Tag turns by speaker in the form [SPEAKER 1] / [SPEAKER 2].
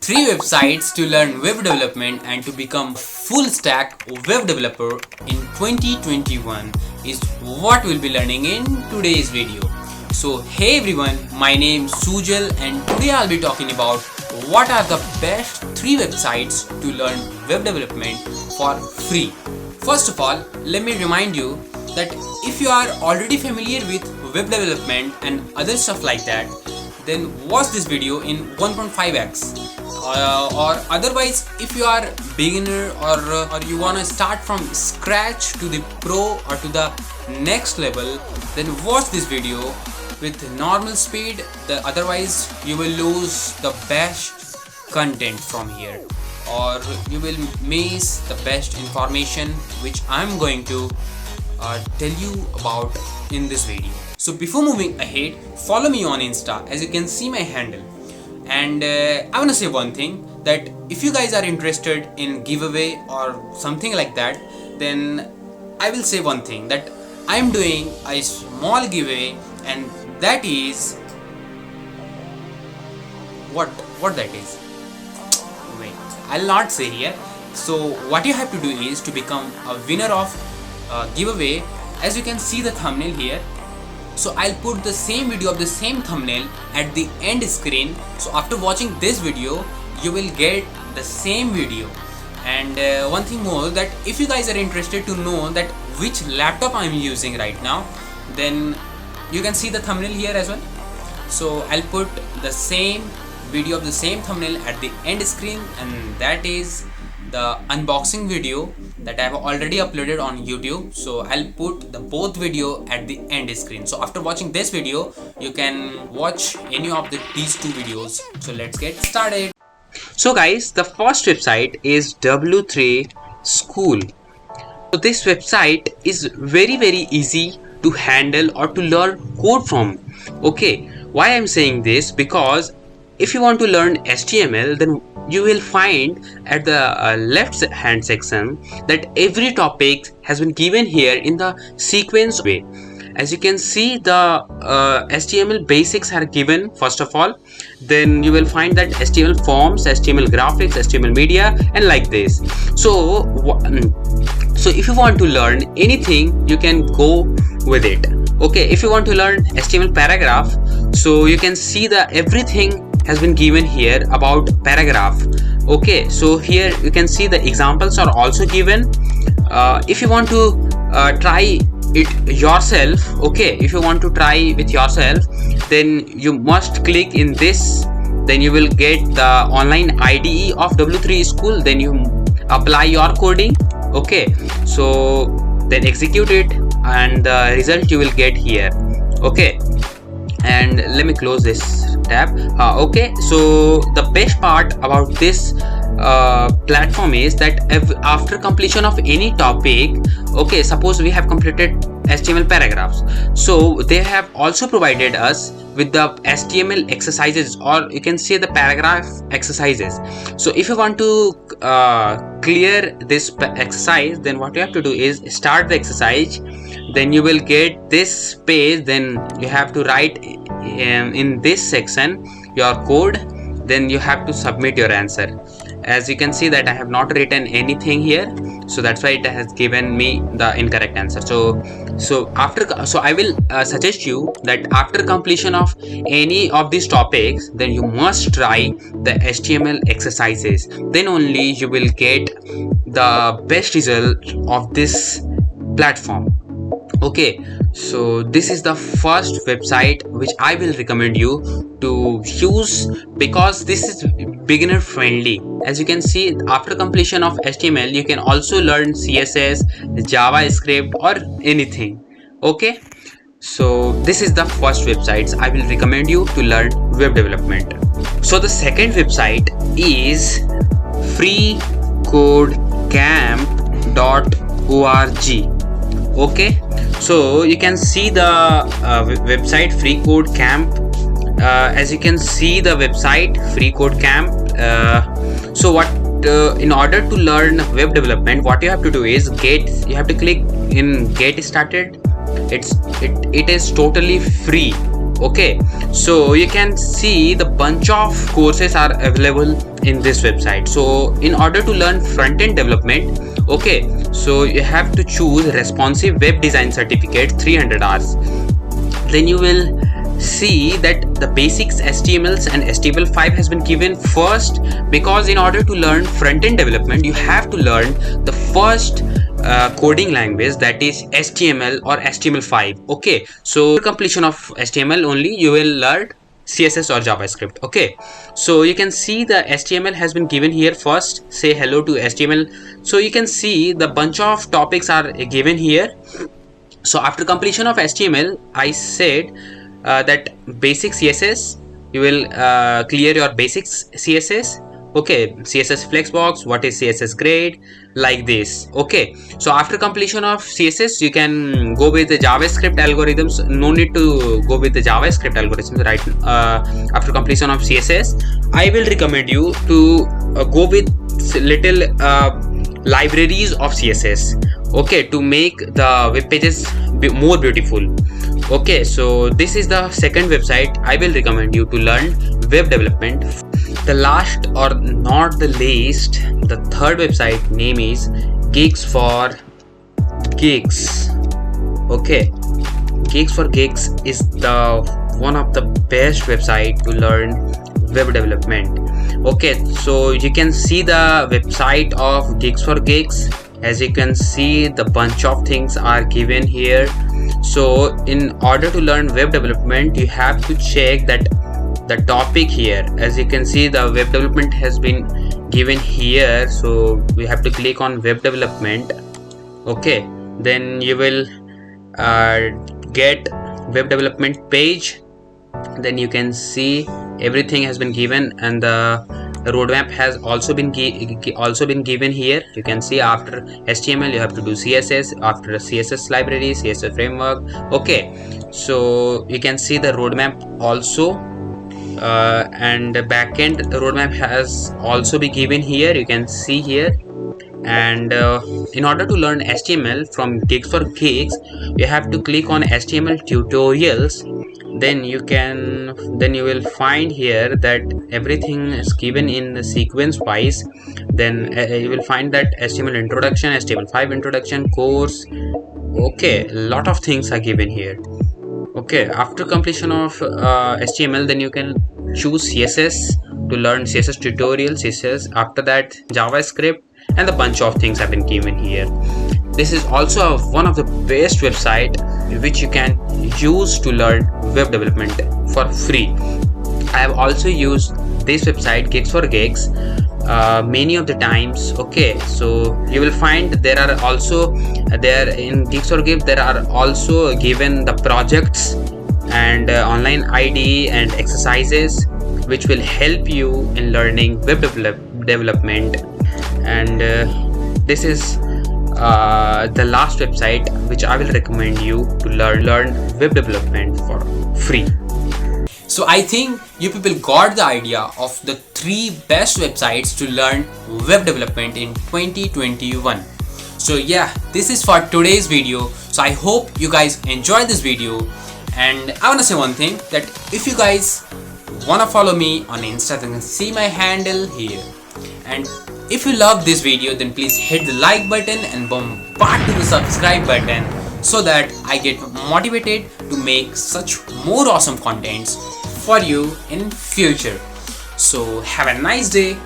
[SPEAKER 1] 3 websites to learn web development and to become full stack web developer in 2021 is what we'll be learning in today's video. So hey everyone, my name is Sujal and today I'll be talking about what are the best 3 websites to learn web development for free. First of all, let me remind you that if you are already familiar with web development and other stuff like that, then watch this video in 1.5x. Or otherwise, if you are beginner or you want to start from scratch to the pro or to the next level, then watch this video with normal speed. Otherwise you will lose the best content from here, or you will miss the best information which I'm going to tell you about in this video. So before moving ahead, follow me on Insta, as you can see my handle. And I want to say one thing, that if you guys are interested in giveaway or something like that, then I will say one thing, that I am doing a small giveaway, and that is what that is. Wait, I'll not say here. So what you have to do is to become a winner of giveaway. As you can see the thumbnail here, so I'll put the same video of the same thumbnail at the end screen. So after watching this video, you will get the same video. And one thing more, that if you guys are interested to know that which laptop I'm using right now, then you can see the thumbnail here as well. So I'll put the same video of the same thumbnail at the end screen, and that is the unboxing video that I have already uploaded on YouTube. So I'll put the both video at the end screen. So after watching this video, you can watch any of these 2 videos. So let's get started. So guys, the first website is W3 School. So this website is very easy to handle or to learn code from. Okay, why I'm saying this? Because if you want to learn HTML, then you will find at the left hand section that every topic has been given here in the sequence way. As you can see, the HTML basics are given first of all. Then you will find that HTML forms, HTML graphics, HTML media, and like this. So if you want to learn anything, you can go with it. Okay, if you want to learn HTML paragraph, so you can see that everything has been given here about paragraph. Okay, so here you can see the examples are also given. If you want to try it yourself, okay, if you want to try with yourself, then you must click in this. Then you will get the online IDE of W3 School. Then you apply your coding. Okay, so then execute it, and the result you will get here. Okay, and let me close this tab. Okay, so the best part about this platform is that after completion of any topic, okay, suppose we have completed HTML paragraphs, so they have also provided us with the HTML exercises, or you can say the paragraph exercises. So if you want to clear this exercise, then what you have to do is start the exercise. Then you will get this page. Then you have to write in this section your code. Then you have to submit your answer. As you can see that I have not written anything here, so that's why it has given me the incorrect answer. So I will suggest you that after completion of any of these topics, then you must try the HTML exercises. Then only you will get the best result of this platform. Okay, so this is the first website which I will recommend you to use, because this is beginner friendly. As you can see, after completion of HTML, you can also learn CSS, JavaScript, or anything. Okay, so this is the first websites I will recommend you to learn web development. So the second website is freecodecamp.org. Okay, so you can see the website Free Code Camp. As you can see the website Free Code Camp. So what in order to learn web development, what you have to do is you have to click in get started. It is totally free. Okay, so you can see the bunch of courses are available in this website. So in order to learn front-end development, okay, so you have to choose responsive web design certificate 300 hours. Then you will see that the basics HTMLs and HTML5 has been given first, because in order to learn front-end development you have to learn the first coding language, that is HTML or HTML5. okay, so completion of HTML only you will learn CSS or JavaScript. okay, so you can see the HTML has been given here first. Say hello to HTML. So you can see the bunch of topics are given here. So after completion of HTML, I said that basic CSS, you will clear your basics CSS. okay, CSS flexbox, what is CSS grade, like this. okay, so after completion of CSS you can go with the JavaScript algorithms. No need to go with the JavaScript algorithms right after completion of CSS. I will recommend you to go with little libraries of CSS, okay, to make the web pages more beautiful. okay, so this is the second website I will recommend you to learn web development. The last or not the least, the third website name is Gigs for Gigs. okay, Gigs for Gigs is the one of the best website to learn web development. okay, so you can see the website of Gigs for Gigs. As you can see, the bunch of things are given here. So in order to learn web development you have to check that the topic here. As you can see, the web development has been given here, so we have to click on web development. okay, then you will get web development page. Then you can see everything has been given, and the roadmap has also been given here. You can see after HTML you have to do CSS, after CSS library, CSS framework. okay, so you can see the roadmap also, and the backend roadmap has also been given here. You can see here. And in order to learn HTML from Gigs for Gigs, you have to click on HTML tutorials. Then you will find here that everything is given in the sequence wise. Then you will find that HTML introduction, HTML5 introduction, course. okay, a lot of things are given here. okay, after completion of HTML, then you can choose CSS to learn CSS tutorial, CSS. After that JavaScript, and a bunch of things have been given here. This is also one of the best website which you can use to learn web development for free. I have also used this website Gigs for Gigs many of the times. okay, so you will find there are also in Gigs for Gigs there are also given the projects and online IDE and exercises which will help you in learning web development. And this is the last website which I will recommend you to learn web development for free. So I think you people got the idea of the 3 best websites to learn web development in 2021. So yeah, this is for today's video. So I hope you guys enjoyed this video, and I want to say one thing, that if you guys want to follow me on Insta, then see my handle here. And if you love this video, then please hit the like button and bombard to the subscribe button, so that I get motivated to make such more awesome contents for you in future. So have a nice day.